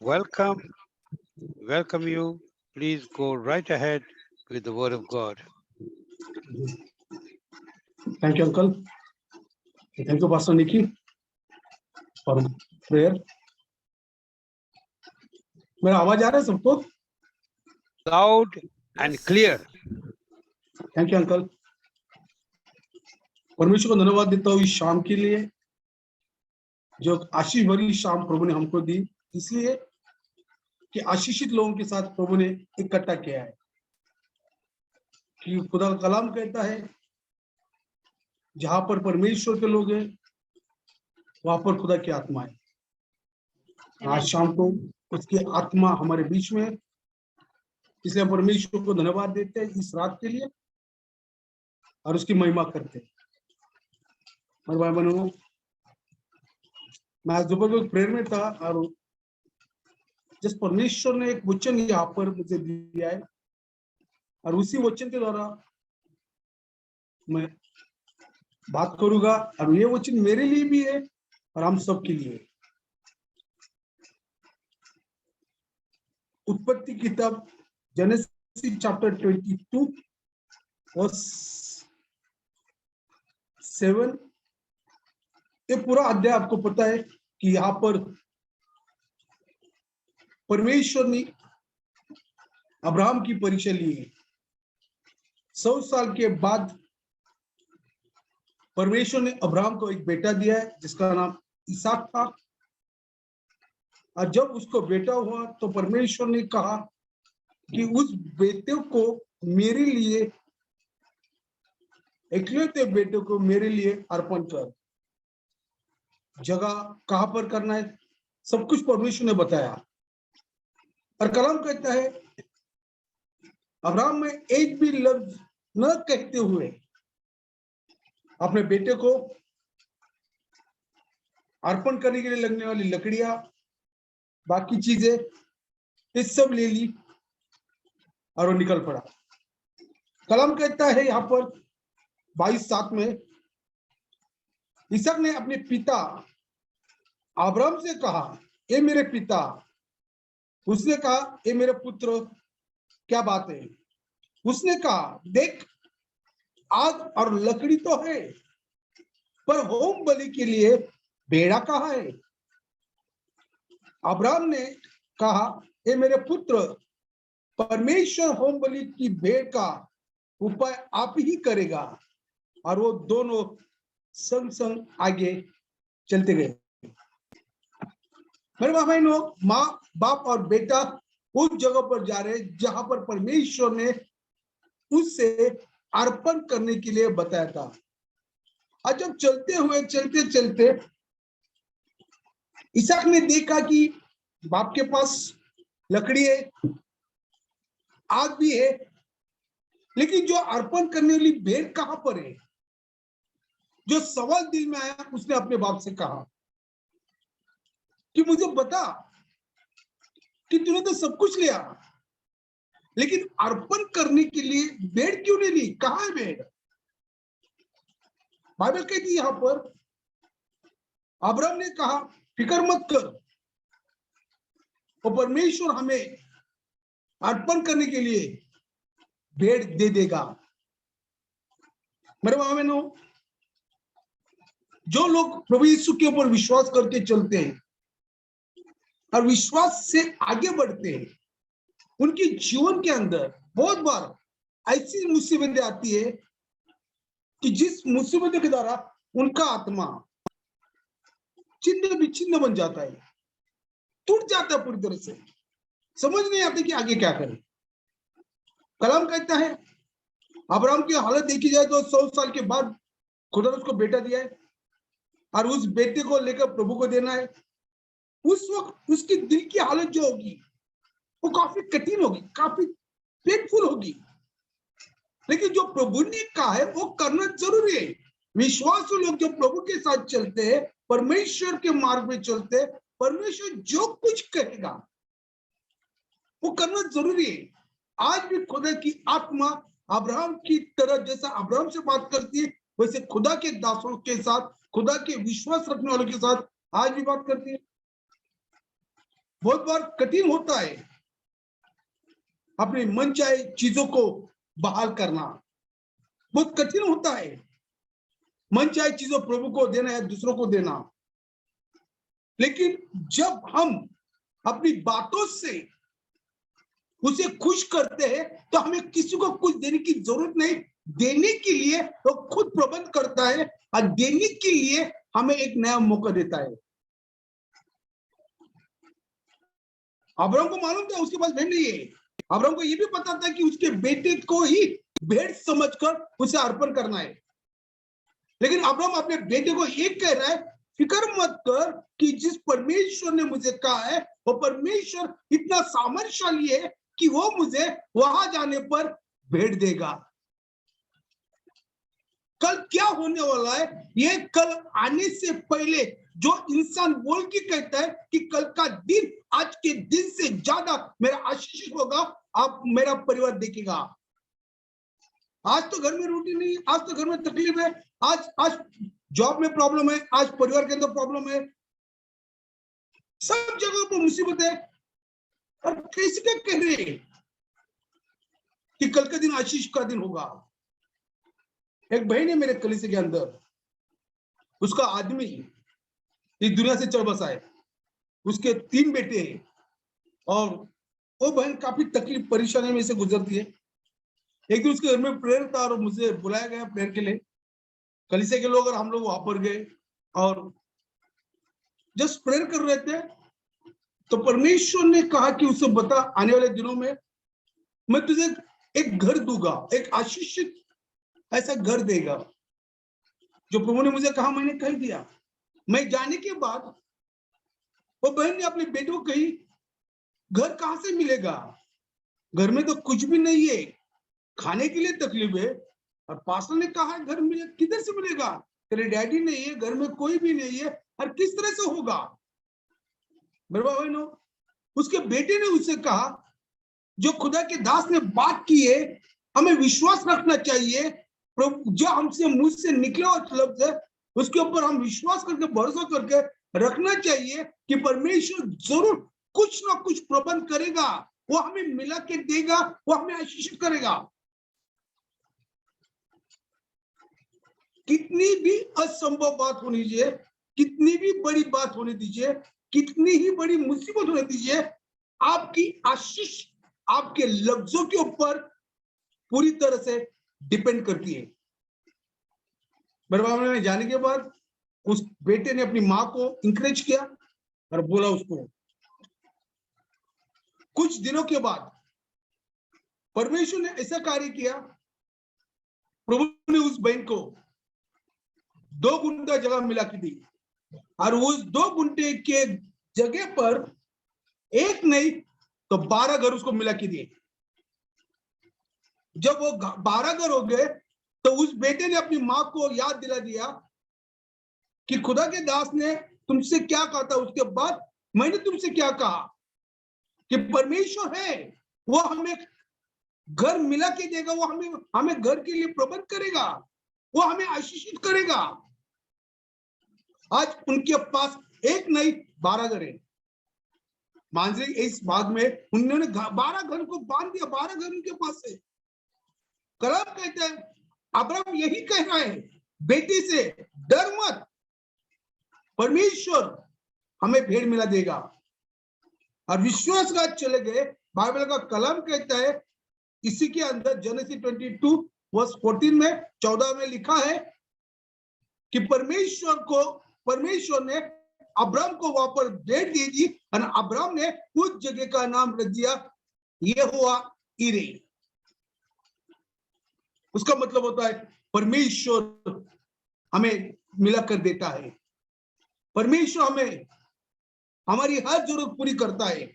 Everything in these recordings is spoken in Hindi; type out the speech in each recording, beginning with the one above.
welcome, welcome you. Please go right ahead with the word of God. Thank you, Uncle. Thank you, Pastor Nikki, for prayer. मेरा आवाज आ रहा है सबको? Loud and clear. Thank you, Uncle. परमेश्वर को धन्यवाद देता हूँ इस शाम के लिए, जो आशीष भरी शाम प्रभु ने हमको दी, इसलिए कि आशीषित लोगों के साथ प्रभु ने इकट्ठा किया है। कि खुदा का कलाम कहता है, जहां पर परमेश्वर के लोग हैं वहां पर खुदा की आत्मा है। आज शाम को उसकी आत्मा हमारे बीच में है, इसलिए परमेश्वर को धन्यवाद देते हैं इस रात के लिए और उसकी महिमा करते हैं। मेरे भाई बहनों, मैं दोपहर को प्रेयर में था और जिस परमेश्वर ने एक वचन यहाँ पर मुझे दिया है और उसी वचन के द्वारा मैं बात करूंगा और ये वचन मेरे लिए भी है और हम सब के लिए। उत्पत्ति किताब जेनेसिस चैप्टर 22 वर्स 7, ये पूरा अध्याय आपको पता है कि यहाँ पर परमेश्वर ने अब्राहम की परीक्षा ली है। 100 साल के बाद परमेश्वर ने अब्राहम को एक बेटा दिया है जिसका नाम इसहाक था। और जब उसको बेटा हुआ तो परमेश्वर ने कहा कि उस बेटे को मेरे लिए, इकलौते बेटे को मेरे लिए अर्पण कर। जगह कहां पर करना है सब कुछ परमेश्वर ने बताया। और कलाम कहता है, अब्राहम में एक भी लफ्ज न कहते हुए अपने बेटे को अर्पण करने के लिए लगने वाली लकड़ियां, बाकी चीजें, ये सब ले ली और वो निकल पड़ा। कलाम कहता है यहाँ पर 22:7 में, इसहाक ने अपने पिता अब्राहम से कहा, ये मेरे पिता। उसने कहा, ये मेरे पुत्र, क्या बात है? उसने कहा, देख आग और लकड़ी तो है, पर होम बलि के लिए भेड़ा कहाँ है? अब्राहम ने कहा, ये मेरे पुत्र, परमेश्वर होम बलि की भेड़ का उपाय आप ही करेगा। और वो दोनों संग संग आगे चलते गए। मेरे बहनों, माँ बाप और बेटा उस जगह पर जा रहे जहां पर परमेश्वर ने उससे अर्पण करने के लिए बताया था। और जब चलते हुए चलते चलते इसहाक ने देखा कि बाप के पास लकड़ी है, आग भी है, लेकिन जो अर्पण करने वाली भेड़ कहां पर है? जो सवाल दिल में आया, उसने अपने बाप से कहा कि मुझे बता कि तूने तो सब कुछ लिया, लेकिन अर्पण करने के लिए भेड़ क्यों नहीं ली? कहां है भेड़? बाइबल कहती है यहां पर, अब्राहम ने कहा, फिक्र मत कर, और परमेश्वर हमें अर्पण करने के लिए भेड़ दे देगा। मेरे बहनों, जो लोग प्रभु यीशु के ऊपर विश्वास करके चलते हैं और विश्वास से आगे बढ़ते हैं, उनके जीवन के अंदर बहुत बार ऐसी मुसीबतें आती है कि जिस मुसीबतों के द्वारा उनका आत्मा चिन्ह विच्छिन्न बन जाता है, टूट जाता है पूरी तरह से, समझ नहीं आती कि आगे क्या करें। कलाम कहता है, अब्राहम की हालत देखी जाए तो 100 साल के बाद खुदा ने उसको बेटा दिया है और उस बेटे को लेकर प्रभु को देना है। उस वक्त उसकी दिल की हालत जो होगी वो काफी कठिन होगी, काफी पेनफुल होगी, लेकिन जो प्रभु ने कहा है वो करना जरूरी है। विश्वासु लोग जो प्रभु के साथ चलते हैं, परमेश्वर के मार्ग में चलते हैं, परमेश्वर जो कुछ कहेगा वो करना जरूरी है। आज भी खुदा की आत्मा अब्राहम की तरह, जैसा अब्राहम से बात करती है, वैसे खुदा के दासों के साथ, खुदा के विश्वास रखने वालों के साथ आज भी बात करती है। बहुत बार कठिन होता है अपने मन चाहे चीजों को बहाल करना, बहुत कठिन होता है मन चाहे चीजों प्रभु को देना या दूसरों को देना। लेकिन जब हम अपनी बातों से उसे खुश करते हैं तो हमें किसी को कुछ देने की जरूरत नहीं, देने के लिए वो खुद प्रबंध करता है और देने के लिए हमें एक नया मौका देता है। अब्राहम को मालूम था उसके पास भेड़ नहीं है, अब्राहम को यह भी पता था कि उसके बेटे को ही भेड़ समझकर उसे अर्पण करना है। लेकिन अब्राहम अपने बेटे को एक कह रहा है, फिक्र मत कर कि जिस परमेश्वर ने मुझे कहा है वो परमेश्वर इतना सामर्थ्यशाली है कि वो मुझे वहां जाने पर भेड़ देगा। कल क्या होने वाला है ये कल आने से पहले जो इंसान बोल के कहता है कि कल का दिन आज के दिन से ज्यादा मेरा आशीष होगा, आप मेरा परिवार देखेगा। आज तो घर में रोटी नहीं, आज तो घर में तकलीफ है, आज जॉब में प्रॉब्लम है, आज परिवार के अंदर प्रॉब्लम है, सब जगह पर मुसीबत है। और कैसे क्या कह रहे हैं कि कल का दिन आशीष का दिन होगा। एक बहन है मेरे कलीसिया के अंदर, उसका आदमी इस दुनिया से चल बसा है, उसके 3 बेटे हैं और वो बहन काफी तकलीफ परेशानी में से गुजरती है। एक दिन उसके घर में प्रेयर था और मुझे बुलाया गया प्रेयर के लिए, कलीसिया के लोग और हम लोग वहां पर गए और जस्ट प्रेयर कर रहे थे तो परमेश्वर ने कहा कि उसे बता आने वाले दिनों में मैं तुझे एक घर दूंगा, एक आशीषित ऐसा घर देगा। जो प्रभु ने मुझे कहा मैंने कह दिया। मैं जाने के बाद वो बहन ने अपने बेटे को कही घर कहां से मिलेगा, घर में तो कुछ भी नहीं है, खाने के लिए तकलीफ है। और पास्टर ने कहा घर मिले, किधर से मिलेगा, तेरे डैडी नहीं है, घर में कोई भी नहीं है, और किस तरह से होगा। मेरे बहनों, उसके बेटे ने उससे कहा जो खुदा के दास ने बात की है हमें विश्वास रखना चाहिए, जो हमसे मुंह से निकले और लफ्ज है उसके ऊपर हम विश्वास करके भरोसा करके रखना चाहिए कि परमेश्वर जरूर कुछ ना कुछ प्रबंध करेगा, वो हमें मिला के देगा, वो हमें आशीषित करेगा। कितनी भी असंभव बात होनी चाहिए, कितनी भी बड़ी बात होने दीजिए, कितनी ही बड़ी मुसीबत होने दीजिए, आपकी आशीष आपके लफ्जों के ऊपर पूरी तरह से डिपेंड करती है। मेरे बाबा ने जाने के बाद उस बेटे ने अपनी माँ को इंकरेज किया और बोला उसको। कुछ दिनों के बाद परमेश्वर ने ऐसा कार्य किया, प्रभु ने उस बहन को 2 गुंठा जगह मिला के दी और उस 2 गुंठे के जगह पर एक नहीं तो 12 घर उसको मिला के दिए। जब वो 12 घर हो गए तो उस बेटे ने अपनी माँ को याद दिला दिया कि खुदा के दास ने तुमसे क्या कहा था, उसके बाद मैंने तुमसे क्या कहा कि परमेश्वर है वो हमें घर मिला के देगा, वो हमें घर के लिए प्रबंध करेगा, वो हमें आशीषित करेगा। आज उनके पास एक नहीं 12 घर है। मांजरी इस भाग में उन्होंने 12 घर को बांध दिया, 12 घर उनके पास है। कलाम कहते हैं अब्राहम यही कह रहा है बेटी से डर मत, परमेश्वर हमें भेड़ मिला देगा। और विश्वासघात चले गए। बाइबल का कलाम कहता है इसी के अंदर जेनेसिस 22 वर्स 14 में 14 में लिखा है कि परमेश्वर ने अब्राहम को वहां पर भेड़ दे दी और अब्राहम ने उस जगह का नाम रख दिया यहोवा यीरे। उसका मतलब होता है परमेश्वर हमें मिला कर देता है, परमेश्वर हमें हमारी हर जरूरत पूरी करता है,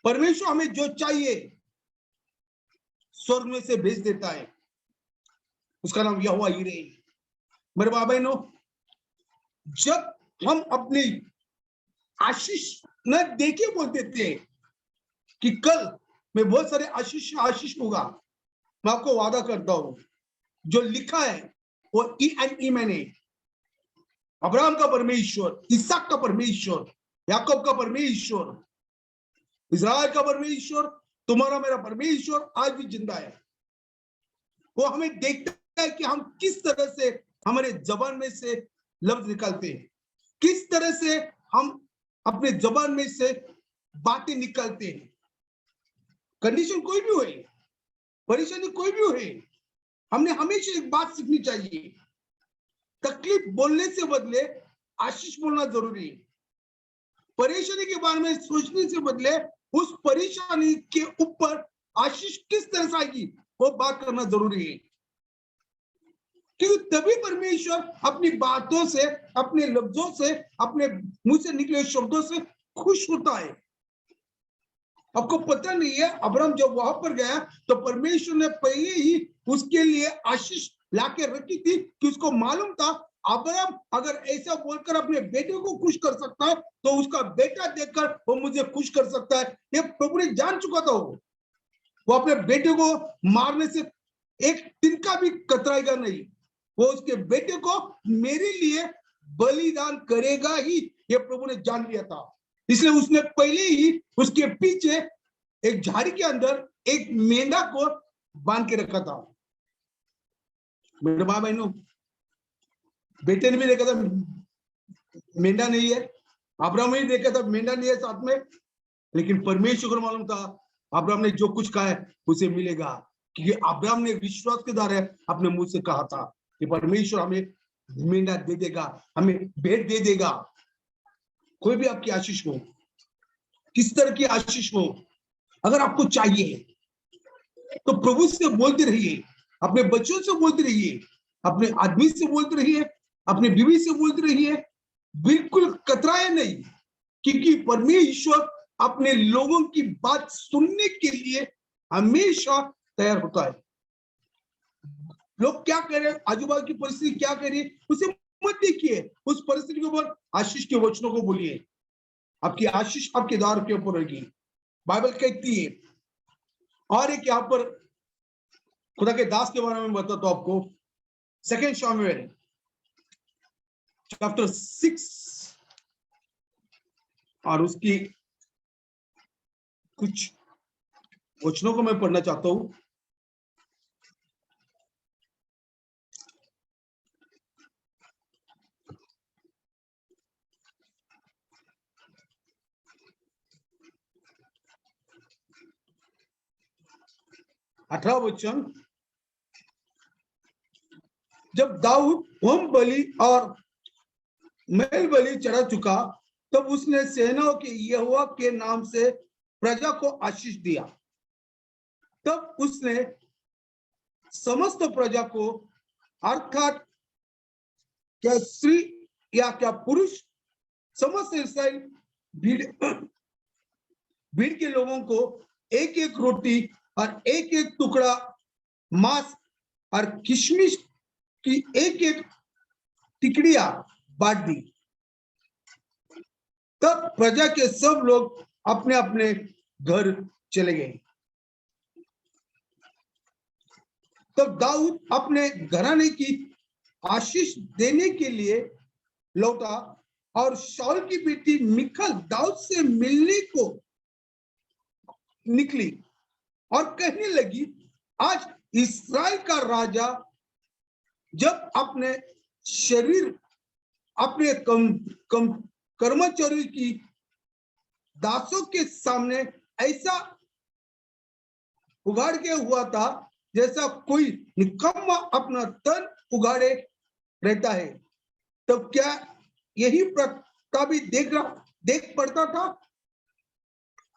परमेश्वर हमें जो चाहिए स्वर्ग में से भेज देता है, उसका नाम यहोवा यीरे। मेरे भाई बहनों, जब हम अपनी आशीष न देके बोलते थे कि कल मैं बहुत सारे आशीष होगा, मैं आपको वादा करता हूं जो लिखा है वो मैंने अब्राहम का परमेश्वर, इसहाक का परमेश्वर, याकूब का परमेश्वर, इस्राएल का परमेश्वर, तुम्हारा मेरा परमेश्वर आज भी जिंदा है। वो हमें देखता है कि हम किस तरह से हमारे जबान में से लफ्ज निकालते हैं, किस तरह से हम अपने जबान में से बातें निकालते हैं। कंडीशन कोई भी हो, परेशानी कोई भी हो, हमने हमेशा एक बात सीखनी चाहिए, तकलीफ बोलने से बदले आशीष बोलना जरूरी है। परेशानी के बारे में सोचने से बदले उस परेशानी के ऊपर आशीष किस तरह से आएगी वो बात करना जरूरी है, क्योंकि तभी परमेश्वर अपनी बातों से, अपने लफ्जों से, अपने मुंह से निकले शब्दों से खुश होता है। आपको पता नहीं है, अब्राहम जब वहां पर गया तो परमेश्वर ने पहले ही उसके लिए आशीष लाके रखी थी, कि उसको मालूम था अब्राहम अगर ऐसा बोलकर अपने बेटे को खुश कर सकता है तो उसका बेटा देखकर वो मुझे खुश कर सकता है। ये प्रभु ने जान चुका था। वो अपने बेटे को मारने से एक तिनका भी कतराएगा नहीं, वो उसके बेटे को मेरे लिए बलिदान करेगा ही, ये प्रभु ने जान लिया था। इसलिए उसने पहले ही उसके पीछे एक झाड़ी के अंदर एक मेंढा को बांध के रखा था। मेरे भाई बहनों, बेटे ने भी देखा था मेंढा नहीं है, अब्राहम ने देखा था मेंढा नहीं है साथ में, लेकिन परमेश्वर को मालूम था अब्राहम ने जो कुछ कहा है उसे मिलेगा, क्योंकि अब्राहम ने विश्वास के द्वारा अपने मुंह से कहा था कि परमेश्वर हमें मेंढा दे देगा, हमें भेंट दे देगा। कोई भी आपकी आशीष हो, किस तरह की आशीष हो, अगर आपको चाहिए तो प्रभु से बोलते रहिए, अपने बच्चों से बोलते रहिए, अपने आदमी से बोलते रहिए, अपने बीवी से बोलते रहिए, बिल्कुल कतराए नहीं, क्योंकि परमेश्वर अपने लोगों की बात सुनने के लिए हमेशा तैयार होता है। लोग क्या कह रहे हैं, आजू बाजू की परिस्थिति क्या कह रही है, उसे मत देखिए, उस परिस्थिति के ऊपर आशीष के वचनों को बोलिए, आपकी आशीष आपके द्वार के ऊपर रहेगी। बाइबल कहती है, और एक यहाँ पर खुदा के दास के बारे में बताता हूं आपको, 2 शमूएल चैप्टर 6 और उसकी कुछ वचनों को मैं पढ़ना चाहता हूं। अठारह वचन, जब दाऊद होम बलि और मेल बलि चढ़ा चुका तब उसने सेनाओं के यहोवा के नाम से प्रजा को आशीष दिया। तब उसने समस्त प्रजा को, अर्थात क्या स्त्री या क्या पुरुष, समस्त इस्राएल भीड़ के लोगों को एक एक रोटी और एक एक टुकड़ा मांस और किशमिश की एक एक टिकड़ियां बांट दी। तब प्रजा के सब लोग अपने अपने घर चले गए। तब दाऊद अपने घराने की आशीष देने के लिए लौटा और शाऊल की बेटी मिखल दाऊद से मिलने को निकली और कहने लगी, आज इस्राएल का राजा जब अपने शरीर अपने कर्मचारी की दासों के सामने ऐसा उगाड़ के हुआ था जैसा कोई निकम्मा अपना तन उगाड़े रहता है, तब क्या यही प्रथा भी देख पड़ता था।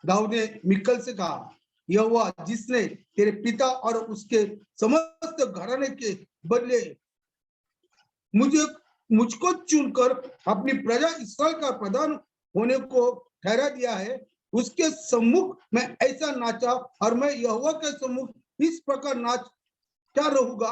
दाऊद ने मिकल से कहा, यहोवा जिसने तेरे पिता और उसके समस्त घराने के बदले मुझको चुनकर अपनी प्रजा इस्राएल का प्रधान होने को ठहरा दिया है, उसके सम्मुख मैं ऐसा नाचा और मैं यहोवा के सम्मुख इस प्रकार नाचता रहूंगा,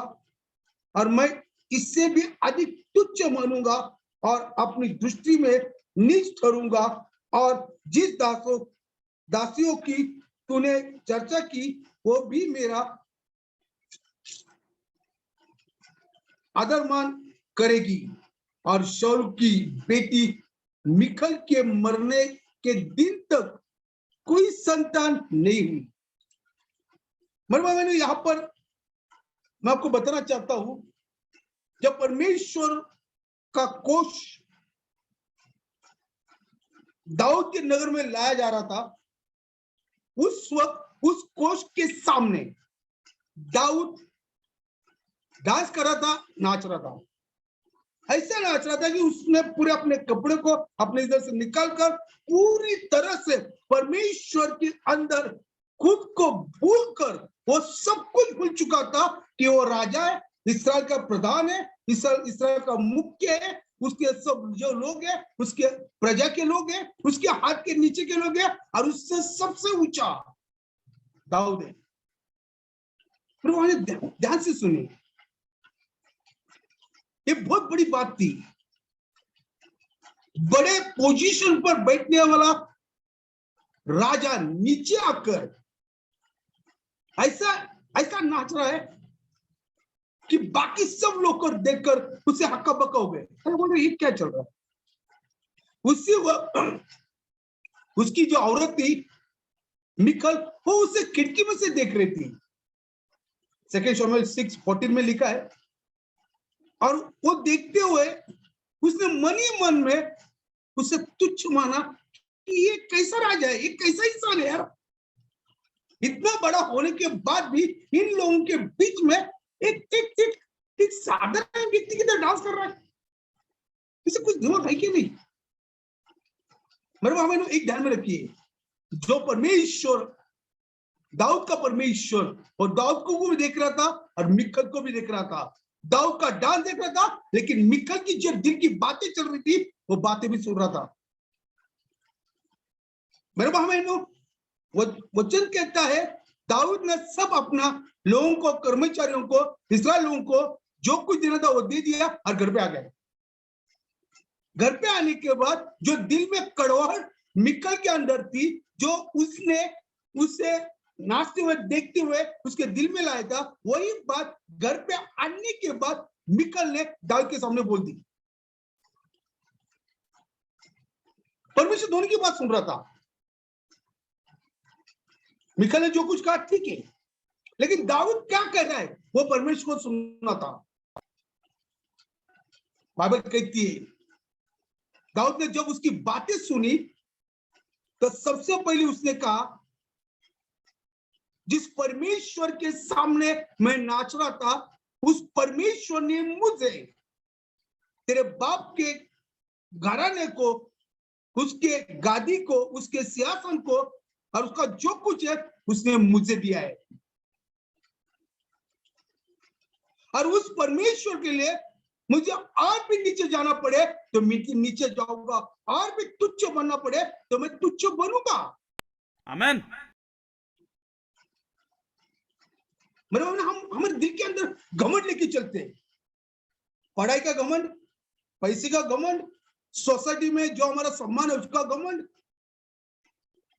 और मैं इससे भी अधिक तुच्छ मानूंगा और अपनी दृष्टि में नीच ठहरूंगा। और जिस दासियों की तूने चर्चा की वो भी मेरा आदरमान करेगी। और शाऊल की बेटी मिखल के मरने के दिन तक कोई संतान नहीं हुई। मरवा मैंने यहां पर मैं आपको बताना चाहता हूं, जब परमेश्वर का कोष दाऊद के नगर में लाया जा रहा था, उस वक्त उस कोष के सामने दाऊद डांस कर रहा था, नाच रहा था। ऐसा नाच रहा था कि उसने पूरे अपने कपड़े को अपने इधर से निकालकर पूरी तरह से परमेश्वर के अंदर खुद को भूलकर वो सब कुछ भूल चुका था कि वो राजा है, इस्राएल का प्रधान है, इस्राएल का मुख्य है, उसके सब जो लोग हैं उसके प्रजा के लोग हैं, उसके हाथ के नीचे के लोग हैं, और उससे सबसे ऊंचा दाऊद है। ध्यान से सुनिए, ये बहुत बड़ी बात थी। बड़े पोजीशन पर बैठने वाला राजा नीचे आकर ऐसा ऐसा नाच रहा है कि बाकी सब लोग को देखकर उसे हक्का बक्का हो गए। अरे बोल रहे ये क्या चल रहा है। उसकी जो औरत थी मिकल, वो उसे खिड़की में से देख रही थी। 2 शमूएल 6:14 में लिखा है, और वो देखते हुए उसने मन ही मन में उसे तुच्छ माना कि ये कैसा राजा है, ये कैसा इंसान है यार। इतना बड़ा होने के बाद भी इन लोगों के बीच में एक साधारण व्यक्ति की तरह डांस कर रहा है। इसे कुछ दिमाग है कि नहीं? मेरे भाई एक ध्यान में रखिए, जो परमेश्वर दाऊद का परमेश्वर, और दाऊद को भी देख रहा था और मिकल को भी देख रहा था। दाऊद का डांस देख रहा था, लेकिन मिकल की जो दिल की बातें चल रही थी वो बातें भी सुन रहा था। मेरे बहनों, वचन कहता है दाऊद ने सब अपना लोगों को, कर्मचारियों को, इस्राएल लोगों को जो कुछ देना था वो दे दिया और घर पे आ गए। घर पे आने के बाद जो दिल में कड़वाहट मिकल के अंदर थी, जो उसने उसे नाचते हुए देखते हुए उसके दिल में लाया था, वही बात घर पे आने के बाद मिकल ने दाऊद के सामने बोल दी। परमेश्वर दोनों की बात सुन रहा था। मिकल ने जो कुछ कहा ठीक है, लेकिन दाऊद क्या कह रहा है वो परमेश्वर को सुनना था। बाइबल कहती है दाऊद ने जब उसकी बातें सुनी तो सबसे पहले उसने कहा, जिस परमेश्वर के सामने मैं नाच रहा था, उस परमेश्वर ने मुझे, तेरे बाप के घराने को, उसके गादी को, उसके सिंहासन को और उसका जो कुछ है उसने मुझे दिया है। और उस परमेश्वर के लिए मुझे और भी नीचे जाना पड़े तो मैं नीचे जाऊंगा, और भी तुच्छ बनना पड़े तो मैं तुच्छ बनूंगा। आमीन। मेरे हम हमारे दिल के अंदर घमंड लेके चलते हैं। पढ़ाई का घमंड, पैसे का घमंड, सोसाइटी में जो हमारा सम्मान है उसका घमंड।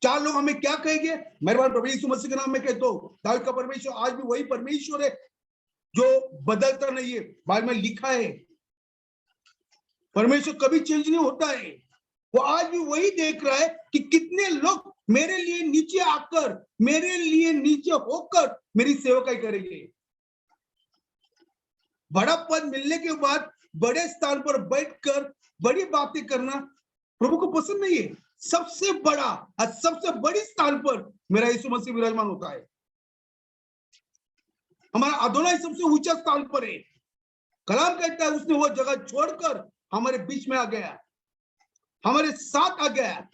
चार लोग हमें क्या कहेंगे। मेहरबान प्रभु यीशु मसीह के नाम में कहता हूं, दाऊद का परमेश्वर आज भी वही परमेश्वर है जो बदलता नहीं है। बाइबल में लिखा है परमेश्वर कभी चेंज नहीं होता है। वो आज भी वही देख रहा है कि कितने लोग मेरे लिए नीचे आकर, मेरे लिए नीचे होकर मेरी सेवकाई करेंगे। बड़ा पद मिलने के बाद बड़े स्थान पर बैठकर बड़ी बातें करना प्रभु को पसंद नहीं है। सबसे बड़ा और सबसे बड़ी स्थान पर मेरा यीशु मसीह विराजमान होता है। हमारा अदोनाई सबसे ऊंचा स्थान पर है। कलाम कहता है उसने वो जगह छोड़कर हमारे बीच में आ गया, हमारे साथ आ गया।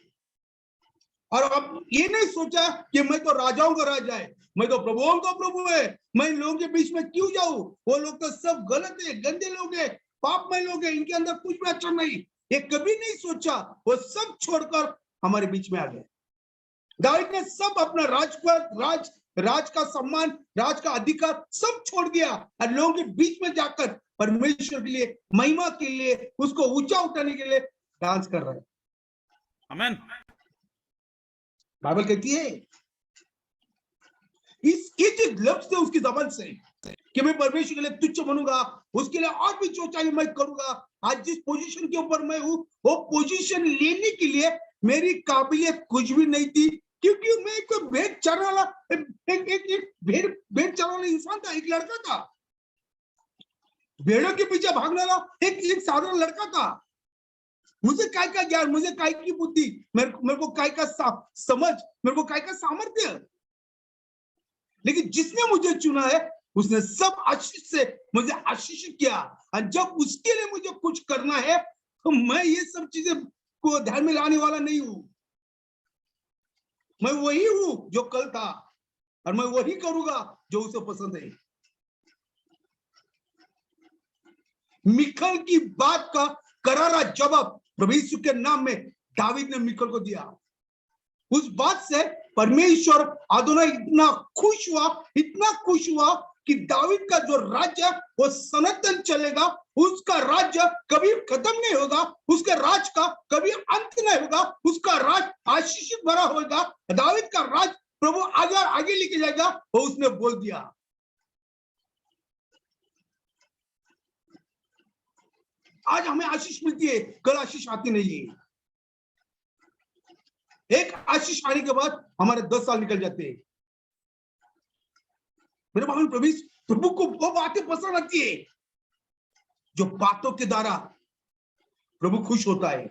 और अब ये नहीं सोचा कि मैं तो राजाओं का राजा है, मैं तो प्रभुओं का प्रभु है, मैं इन लोगों के बीच में क्यों जाऊं, वो लोग तो सब गलत है, गंदे लोग हैं, पापमय लोग हैं, इनके अंदर कुछ भी अच्छा नहीं। ये कभी नहीं सोचा, वो सब छोड़कर हमारे बीच में आ गए। दाऊद ने सब अपना राज का सम्मान, राज का अधिकार सब छोड़ दिया और लोगों के बीच में जाकर परमेश्वर के लिए, महिमा के लिए, उसको ऊंचा उठाने के लिए डांस कर रहे हैं। आमीन। बाइबल कहती है इसकी जो लफ्ज थे उसकी जबान से कि मैं परमेश्वर के लिए तुच्छ बनूंगा, उसके लिए और भी जो चाहिए मैं करूंगा। आज जिस पोजीशन के ऊपर मैं हूं, वो पोजीशन लेने के लिए मेरी काबिलियत कुछ भी नहीं थी, क्योंकि मैं कोई भेड़ चरने वाला एक भेड़ चरने वाला इंसान था, एक लड़का था, भेड़ों के पीछे भागने वाला एक साधारण लड़का था। मुझे काय का ज्ञान, मुझे काय की बुद्धि, मेरे को काय का समझ, मेरे को काय का सामर्थ्य, लेकिन जिसने मुझे चुना है उसने सब आशीष से मुझे आशीषित किया। और जब उसके लिए मुझे कुछ करना है तो मैं ये सब चीजें को ध्यान में लाने वाला नहीं हूं। मैं वही हूं जो कल था और मैं वही करूंगा जो उसे पसंद है। मिखल की बात का करारा जवाब प्रभु यीशु के नाम में दावीद ने मिखल को दिया। उस बात से परमेश्वर अदोनाई इतना खुश हुआ कि दावीद का जो राज्य वो सनातन चलेगा, उसका राज्य कभी खत्म नहीं होगा, उसके राज का कभी अंत नहीं होगा, उसका राज आशीषित भरा होगा, दावीद का राज प्रभु आगे लेके जाएगा। वो उसने बोल दिया। आज हमें आशीष मिलती है, कल आशीष आती नहीं है। एक आशीष आने के बाद हमारे 10 साल निकल जाते हैं। मेरे भाई प्रभु को वो बातें पसंद आती है जो बातों के द्वारा प्रभु खुश होता है,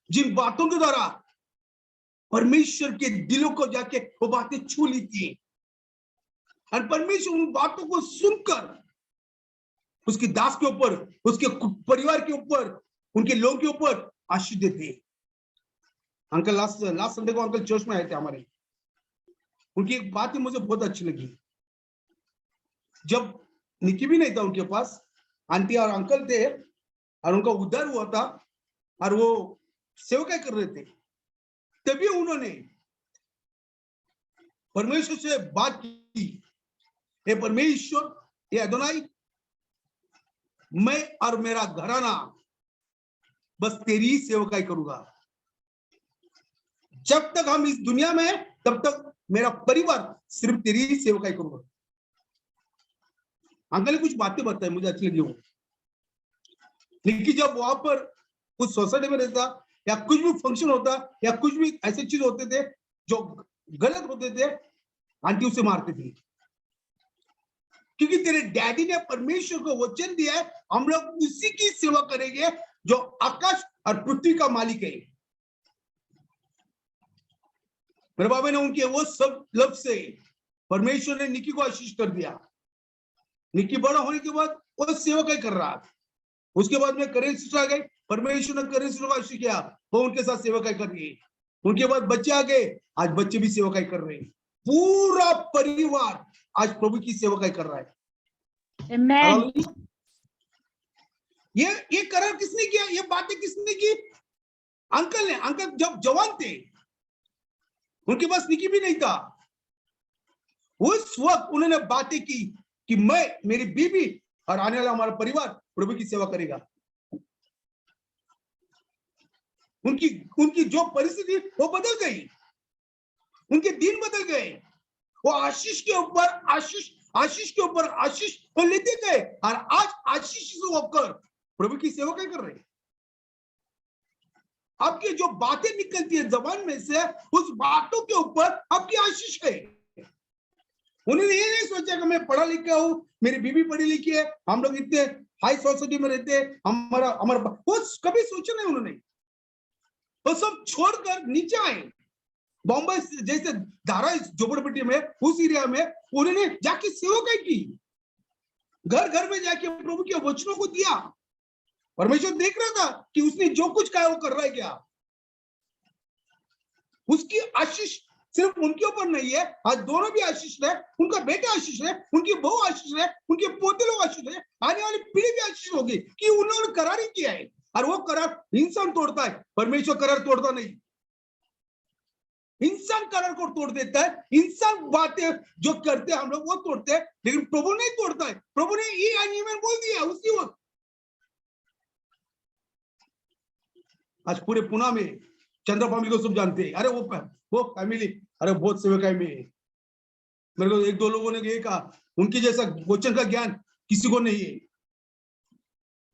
जिन बातों के द्वारा परमेश्वर के दिलों को जाके वो बातें छू लेती है और परमेश्वर उन बातों को सुनकर उसके दास के ऊपर, उसके परिवार के ऊपर, उनके लोगों के ऊपर आशीष देते हैं। अंकल लास्ट संडे को अंकल चर्च में आए थे हमारे, उनकी एक बात मुझे बहुत अच्छी लगी। जब निकी भी नहीं था उनके पास, आंटी और अंकल थे और उनका उद्धार हुआ था और वो सेवकाई कर रहे थे, तभी उन्होंने परमेश्वर से बात की, हे परमेश्वर, हे अदोनाई, मैं और मेरा घराना बस तेरी ही सेवकाई करूंगा। जब तक हम इस दुनिया में हैं तब तक मेरा परिवार सिर्फ तेरी ही सेवकाई करूंगा। अंकल ने कुछ बातें बताई, मुझे अच्छी लगी वो। लेकिन जब वहां पर कुछ सोसाइटी में रहता या कुछ भी फंक्शन होता या कुछ भी ऐसे चीज होते थे जो गलत होते थे, आंटी उसे मारती थी, क्योंकि तेरे डैडी ने परमेश्वर को वचन दिया है, हम लोग उसी की सेवा करेंगे जो आकाश और पृथ्वी का मालिक है। मेरे बाबा ने उनके वो सब लफ्ज से परमेश्वर ने निकी को आशीष कर दिया। निकी बड़ा होने के बाद वो सेवकाई कर रहा था। उसके बाद में करें सिस्टर आ गए, परमेश्वर ने करें सिस्टर को आशीष किया, वो उनके साथ सेवकाई कर रही है। उनके बाद बच्चे आ गए, आज बच्चे भी सेवकाई कर रहे हैं। पूरा परिवार आज प्रभु की सेवकाई कर रहा है। Amen. ये करार किसने किया? ये बातें किसने की? अंकल ने। अंकल जब जवान थे, उनके पास निकी भी नहीं था, उस वक्त उन्होंने बातें की कि मैं, मेरी बीवी और आने वाला हमारा परिवार प्रभु की सेवा करेगा। उनकी जो परिस्थिति वो बदल गई, उनके दिन बदल गए। वो आशीष के ऊपर आशीष वो लेते गए और आज आशीष से होकर प्रभु की सेवा कर रहे हैं। आपकी जो बातें निकलती है जबान में से, उस बातों के ऊपर आपकी आशीष है। उन्होंने ये नहीं सोचा कि मैं पढ़ा लिखा हूं, मेरी बीवी पढ़ी लिखी है, हम लोग इतने हाई सोसाइटी में रहते हैं, हमारा वो कभी सोचा नहीं उन्होंने। वो सब छोड़कर नीचे आए, बॉम्बे जैसे धारा झोपड़पट्टी में, उस एरिया में उन्होंने जाके सेवकाई की, घर घर में जाके प्रभु के वचनों को दिया। परमेश्वर देख रहा था कि उसने जो कुछ कहा वो कर रहा है क्या। उसकी आशीष सिर्फ उनके ऊपर नहीं है, आज दोनों भी आशीष है। उनका बेटा आशीष है, उनकी बहू आशीष है, उनके पोते लोग आशीष है, आने वाली पीढ़ी भी आशीष होगी कि उन्होंने करार ही किया है। और वो करार इंसान तोड़ता है, परमेश्वर करार तोड़ता नहीं। इंसान करार को तोड़ देता है, इंसान बातें जो करते हैं हम लोग वो तोड़ते हैं, लेकिन प्रभु नहीं तोड़ता है। प्रभु ने ये आनीमन बोल दिया उसी वक्त। आज पूरे पुणे में चंद्रा फैमिली को सब जानते हैं। अरे वो फैमिली, अरे बहुत सेवकाई में है। मेरे को एक दो लोगों ने ये कहा, उनकी जैसा वचन का ज्ञान किसी को नहीं है।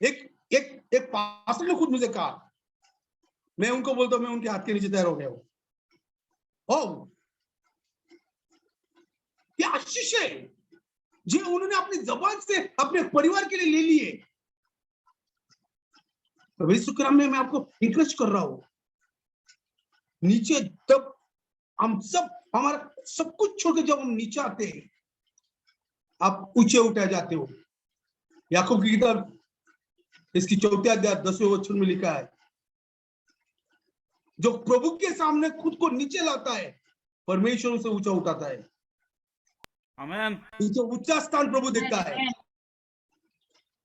एक पास्टर ने खुद मुझे कहा, मैं उनको बोलता हूं मैं उनके हाथ के नीचे तैयार हो गया हूं। हो ये आशीष है जो उन्होंने अपनी जबान से अपने परिवार के लिए ले लिए। प्रभु यीशु के नाम में मैं आपको इंकरेज कर रहा हूं, नीचे तब हम सब हमारा सब कुछ छोड़ के जब हम नीचे आते हैं आप ऊंचे उठाए जाते हो। याकूब की किताब इसकी 4 अध्याय 10वें वचन में लिखा है, जो प्रभु के सामने खुद को नीचे लाता है परमेश्वर उसे ऊंचा उठाता है। आमेन। उसे ऊंचा स्थान प्रभु देता है।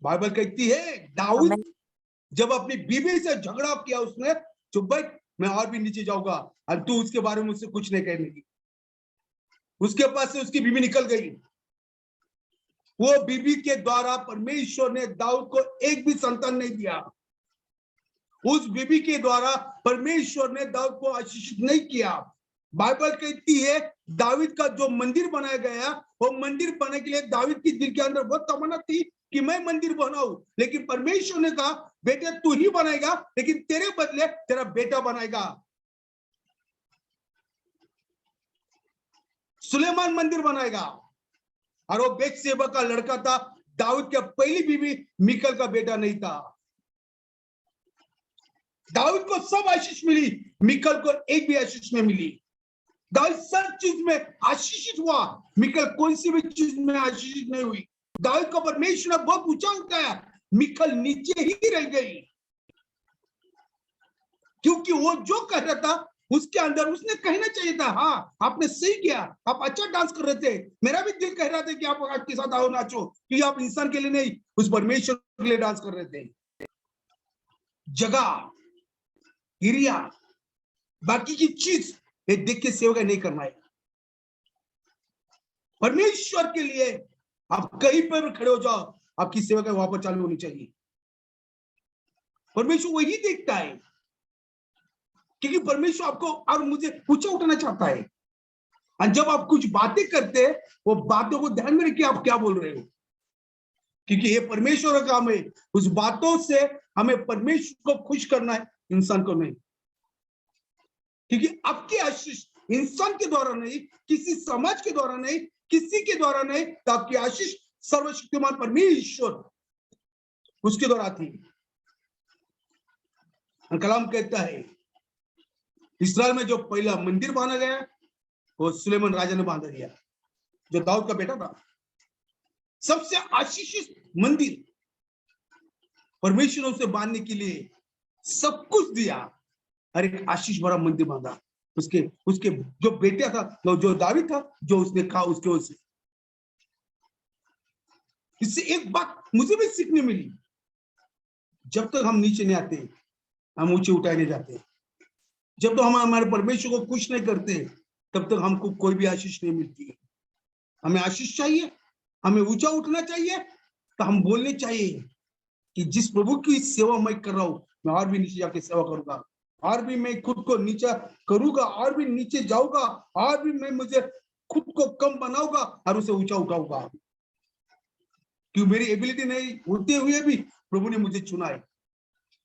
बाइबल कहती है दाऊद जब अपनी बीवी से झगड़ा किया उसने, चुप भाई मैं और भी नीचे जाऊंगा और तू उसके बारे में मुझसे कुछ नहीं कहने की। उसके पास से उसकी बीवी निकल गई। वो बीवी के द्वारा परमेश्वर ने दाऊद को एक भी संतान नहीं दिया। उस बीवी के द्वारा परमेश्वर ने दाऊद को आशीषित नहीं किया। बाइबल कहती है दाऊद का जो मंदिर बनाया गया वो मंदिर बनाने के लिए दाऊद की दिल के अंदर बहुत तमन्ना थी कि मैं मंदिर बनाऊं, लेकिन परमेश्वर ने कहा बेटे तू ही बनाएगा लेकिन तेरे बदले तेरा बेटा बनाएगा। सुलेमान मंदिर बनाएगा और वो बेतशेबा का लड़का था, दाऊद की पहली बीवी मिकल का बेटा नहीं था। दाऊद को सब आशीष मिली, मिकल को एक भी आशीष नहीं मिली। दाऊद सब चीज में आशीषित हुआ, मिकल कोई सी भी चीज में आशीषित नहीं हुई। दाऊद को परमेश्वर ने बहुत ऊंचा उठाया, मिकल नीचे ही रह गई, क्योंकि वो जो कह रहा था उसके अंदर उसने कहना चाहिए था हाँ आपने सही किया, आप अच्छा डांस कर रहे थे, मेरा भी दिल कह रहा था कि आप आपके साथ आओ नाचो, कि आप इंसान के लिए नहीं उस परमेश्वर के लिए डांस कर रहे थे। जगह एरिया बाकी की चीज ये देख के सेवा नहीं करना है। परमेश्वर के लिए आप कहीं पर खड़े हो जाओ, आपकी सेवा का वहां पर चालू होनी चाहिए। परमेश्वर वही देखता है, क्योंकि परमेश्वर आपको और मुझे ऊंचा उठाना चाहता है। और जब आप कुछ बातें करते हैं वो बातों को ध्यान में रखिए आप क्या बोल रहे हो, क्योंकि ये परमेश्वर का काम है। उस बातों से हमें परमेश्वर को खुश करना है, इंसान को नहीं। क्योंकि आपकी आशीष इंसान के द्वारा नहीं, किसी समाज के द्वारा नहीं, किसी के द्वारा नहीं, तो आपकी आशीष सर्वशक्तिमान परमेश्वर उसके द्वारा आती है। कलाम कहता है इस्राएल में जो पहला मंदिर बांधा गया वो सुलेमान राजा ने बांधा दिया, जो दाऊद का बेटा था। सबसे आशीषित मंदिर परमेश्वर उसे बांधने के लिए सब कुछ दिया और एक आशीष भरा मंदिर बांधा। उसके जो बेटा था, जो दाऊद था, जो उसने कहा उसके ओर से। इससे एक बात मुझे भी सीखने मिली, जब तक हम नीचे नहीं आते हम ऊंचे उठाए नहीं जाते। जब तो हम हमारे परमेश्वर को खुश नहीं करते तब तक हमको कोई भी आशीष नहीं मिलती। हमें आशीष चाहिए, हमें ऊंचा उठना चाहिए, तो हम बोलने चाहिए कि जिस प्रभु की सेवा मैं कर रहा हूं मैं और भी नीचे जाके सेवा करूंगा, और भी मैं खुद को नीचा करूंगा, और भी नीचे जाऊंगा, और भी मैं मुझे खुद को कम बनाऊंगा और उसे ऊंचा उठाऊंगा। क्यों मेरी एबिलिटी नहीं होते हुए भी प्रभु ने मुझे चुना है।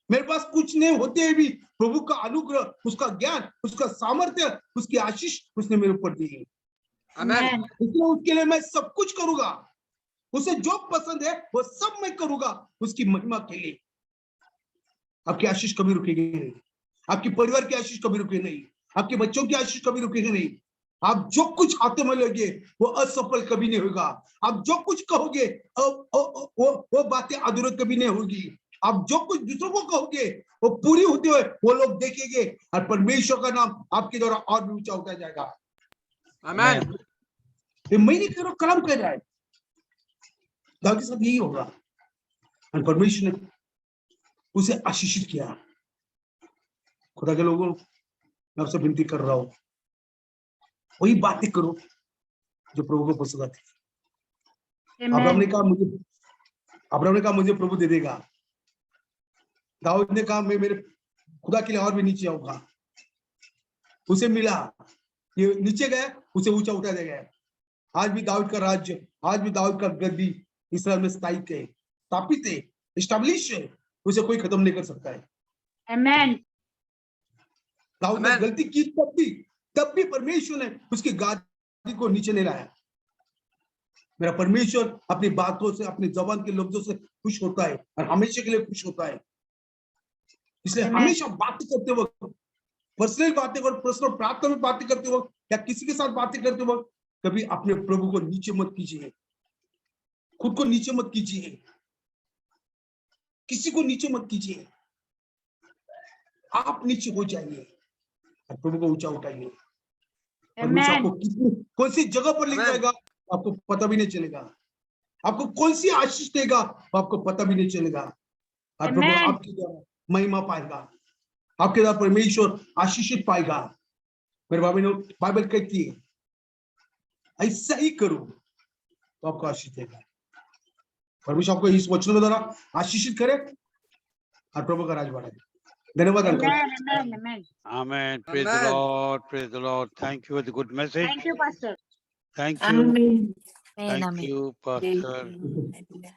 मेरे पास कुछ नहीं होते हुए भी प्रभु का अनुग्रह, उसका ज्ञान, उसका सामर्थ्य, उसकी आशीष उसने मेरे ऊपर दी है। आमेन। इसलिए उसके लिए मैं सब कुछ करूंगा, उसे जो पसंद है वो सब मैं करूंगा उसकी महिमा के लिए। आपकी आशीष कभी रुकेगी नहीं, आपकी परिवार की आशीष कभी रुकेगी नहीं, आपके बच्चों की आशीष कभी रुकेगी नहीं। आप जो कुछ हाथों में लोगे वो असफल कभी नहीं होगा। आप जो कुछ कहोगे वो बातें अधूरी कभी नहीं होगी। आप जो कुछ दूसरों को कहोगे वो पूरी होते हुए वो लोग देखेंगे और परमेश्वर का नाम आपके द्वारा और भी ऊंचा उठाया जाएगा। आमेन। ये मैं नहीं कह रहा, कलाम कह रहा है। दाऊद के साथ यही होगा और परमेश्वर ने उसे आशीषित किया। खुदा के लोगों मैं आपसे विनती कर रहा हूं, वही बातें करो जो प्रभु को पसंद आती है। अब्राहम ने कहा मुझे प्रभु दे देगा। दाऊद ने कहा मैं मेरे खुदा के लिए और भी नीचे आऊंगा। उसे मिला, ये नीचे गया, उसे ऊंचा उठा दिया गया। आज भी दाऊद का राज्य, आज भी दाऊद का गद्दी इस्राएल में स्थापित है, एस्टैब्लिश है, उसे कोई खत्म नहीं कर सकता है। आमेन। दाऊद ने गलती की तब भी तब भी परमेश्वर ने उसकी गादी को नीचे नहीं लाया। मेरा परमेश्वर अपनी बातों से, अपनी जबान के लफ्जों से खुश होता है और हमेशा के लिए खुश होता है। इसलिए Amen. हमेशा बातें करते वक्त, पर्सनल बातें और पर्सनल प्रार्थना में बातें करते वक्त या किसी के साथ बातें करते वक्त कभी अपने प्रभु को नीचे मत कीजिए, खुद को नीचे मत कीजिए, किसी को नीचे मत कीजिए। आप नीचे हो जाइए और प्रभु को ऊंचा उठाइए। परमेश्वर Amen. आपको कितनी कौन सी जगह पर ले Amen. जाएगा आपको पता भी नहीं चलेगा। आपको कौन सी आशीष देगा आपको पता भी नहीं चलेगा। और प्रभु Amen. आपके द्वारा महिमा पाएगा, आपके द्वारा परमेश्वर आशीषित पाएगा। मेरे बाइबल कहती है ऐसा ही करो तो आपको आशीष देगा। परमेश्वर आपको इस वचनों के द्वारा आशीषित करे और प्रभु का राज बढ़ाए। धन्यवाद uncle. Amen. Amen. Amen. Amen. Praise the Amen. Lord. Praise the Lord. Thank you for the good message. Thank you, Pastor. Thank you. Amen. Thank Amen. you, Pastor. Amen.